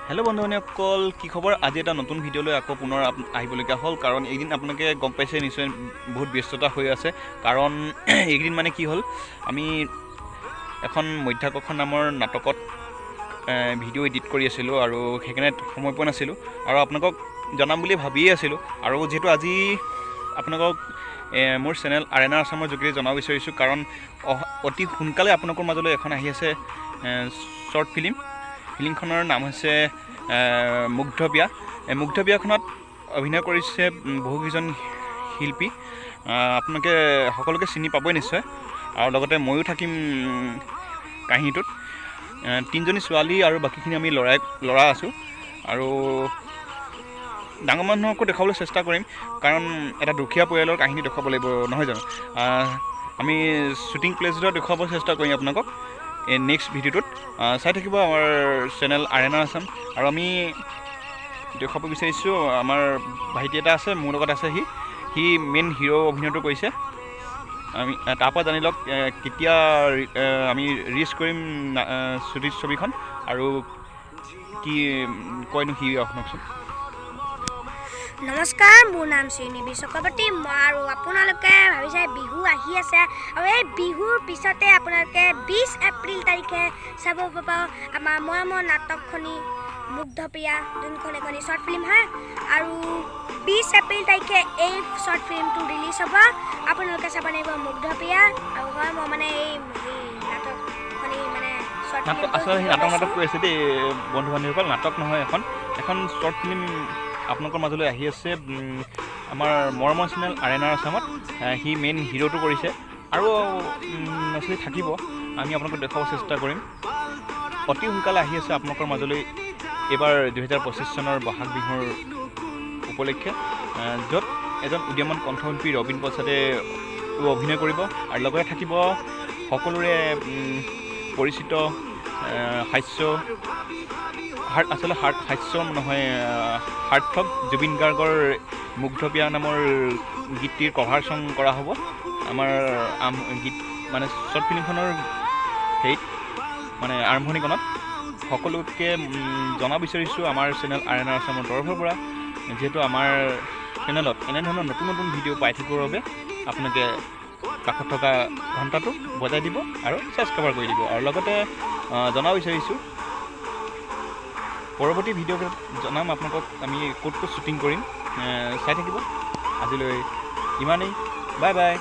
Hello बंधुबान्धवসকল কি খবৰ আজি এটা নতুন ভিডিঅ'লৈ আকৌ পুনৰ আহিবলগীয়া হ'ল কাৰণ এইদিন আপোনালোকে গম পাইছে নিশ্চয় বহুত ব্যস্ততা হৈ আছে কাৰণ এইদিন মানে কি হ'ল আমি এখন মধ্যাকৰ্ষণ নামৰ নাটকত ভিডিঅ' এডিট কৰি আছিলোঁ আৰু সেইকাৰণে সময় পোৱা নাছিলোঁ আৰু আপোনালোকক জনাম বুলি ভাবিয়ে আছিলোঁ আৰু যেহেতু আজি আপোনালোকক মোৰ চেনেল আৰেনা আসামৰ যোগেদি জনাব বিচাৰিছোঁ কাৰণ অতি সোনকালে আপোনালোকৰ মাজলৈ এখন আহি আছে শ্বৰ্ট ফিল্মখনৰ নাম হৈছে মুগ্ধপিয়া। মুগ্ধপিয়াখনত অভিনয় কৰিছে বহুকেইজন শিল্পী, আপোনালোকে সকলোকে চিনি পাবই নিশ্চয় আৰু লগতে ময়ো থাকিম কাহিনীটোত। তিনিজনী ছোৱালী আৰু বাকীখিনি আমি ল'ৰা আছোঁ আৰু ডাঙৰ মানুহকো দেখাবলৈ চেষ্টা কৰিম কাৰণ এটা দুখীয়া পৰিয়ালৰ কাহিনী দেখুৱাব লাগিব নহয় জানো। আমি শ্বুটিং প্লেচত দেখুৱাব চেষ্টা কৰিম আপোনালোকক নেক্সট ভিডিঅ'টোত। চাই থাকিব আমাৰ চেনেল আৰেনা আসাম আৰু আমি দেখুৱাব বিচাৰিছোঁ আমাৰ ভাইটি এটা আছে, মোৰ লগত আছে, সি মেইন হিৰ' অভিনয়টো কৰিছে। আমি তাৰপৰা জানি লওক কেতিয়া আমি ৰিলিজ কৰিম ছবিখন আৰু কি কয়নো সি শুনকচোন। নমস্কাৰ, মোৰ নাম শ্ৰীনিবি চক্ৰৱৰ্তী। মই আৰু আপোনালোকে ভাবিছে বিহু আহি আছে আৰু এই বিহুৰ পিছতে আপোনালোকে 20 এপ্ৰিল তাৰিখে চাব পাব আমাৰ মৰমৰ নাটকখনি মুগ্ধপিয়া, যোনখন এখনি শ্বৰ্ট ফিল্ম হয় আৰু 20 এপ্ৰিল তাৰিখে এই শ্বৰ্ট ফিল্মটো ৰিলিজ হ'ব। আপোনালোকে চাব লাগিব মুগ্ধপিয়া আৰু হয় মই মানে এই নাটকখনি মানে আচলতে নাটক কৈ আছে দেই বন্ধু বান্ধৱীসকল, নাটক নহয়, এখন শ্বৰ্ট ফিল্ম আপোনালোকৰ মাজলৈ আহি আছে আমাৰ মৰমৰ চেনেল আৰেনা আসামত। সি মেইন হিৰ'টো কৰিছে আৰু আচলতে থাকিব, আমি আপোনালোকক দেখুৱাব চেষ্টা কৰিম। অতি সোনকালে আহি আছে আপোনালোকৰ মাজলৈ এইবাৰ 2025 চনৰ বহাগ বিহুৰ উপলক্ষে, য'ত এজন উদীয়মান কণ্ঠশিল্পী ৰবীন প্ৰসাদে অভিনয় কৰিব আৰু লগতে থাকিব সকলোৰে পৰিচিত হাস্য নহয় সাৰ্থক জুবিন গাৰ্গৰ মুগ্ধপিয়া নামৰ গীতটিৰ কভাৰ ছং কৰা হ'ব আমাৰ গীত মানে শ্বৰ্ট ফিল্মখনৰ হেৰিত মানে আৰম্ভণিকণত। সকলোকে জনাব বিচাৰিছোঁ আমাৰ চেনেল আৰেনা আসামৰ তৰফৰ পৰা, যিহেতু আমাৰ চেনেলত এনেধৰণৰ নতুন নতুন ভিডিঅ' পাই থাকিবৰ বাবে আপোনালোকে কাষত থকা ঘণ্টাটো বজাই দিব আৰু ছাবস্ক্ৰাইব কৰি দিব আৰু লগতে জনাব বিচাৰিছোঁ পৰৱৰ্তী ভিডিঅ'ত জনাম আপোনালোকক আমি ক'ত শ্বুটিং কৰিম, চাই থাকিব। আজিলৈ ইমানেই, বাই বাই।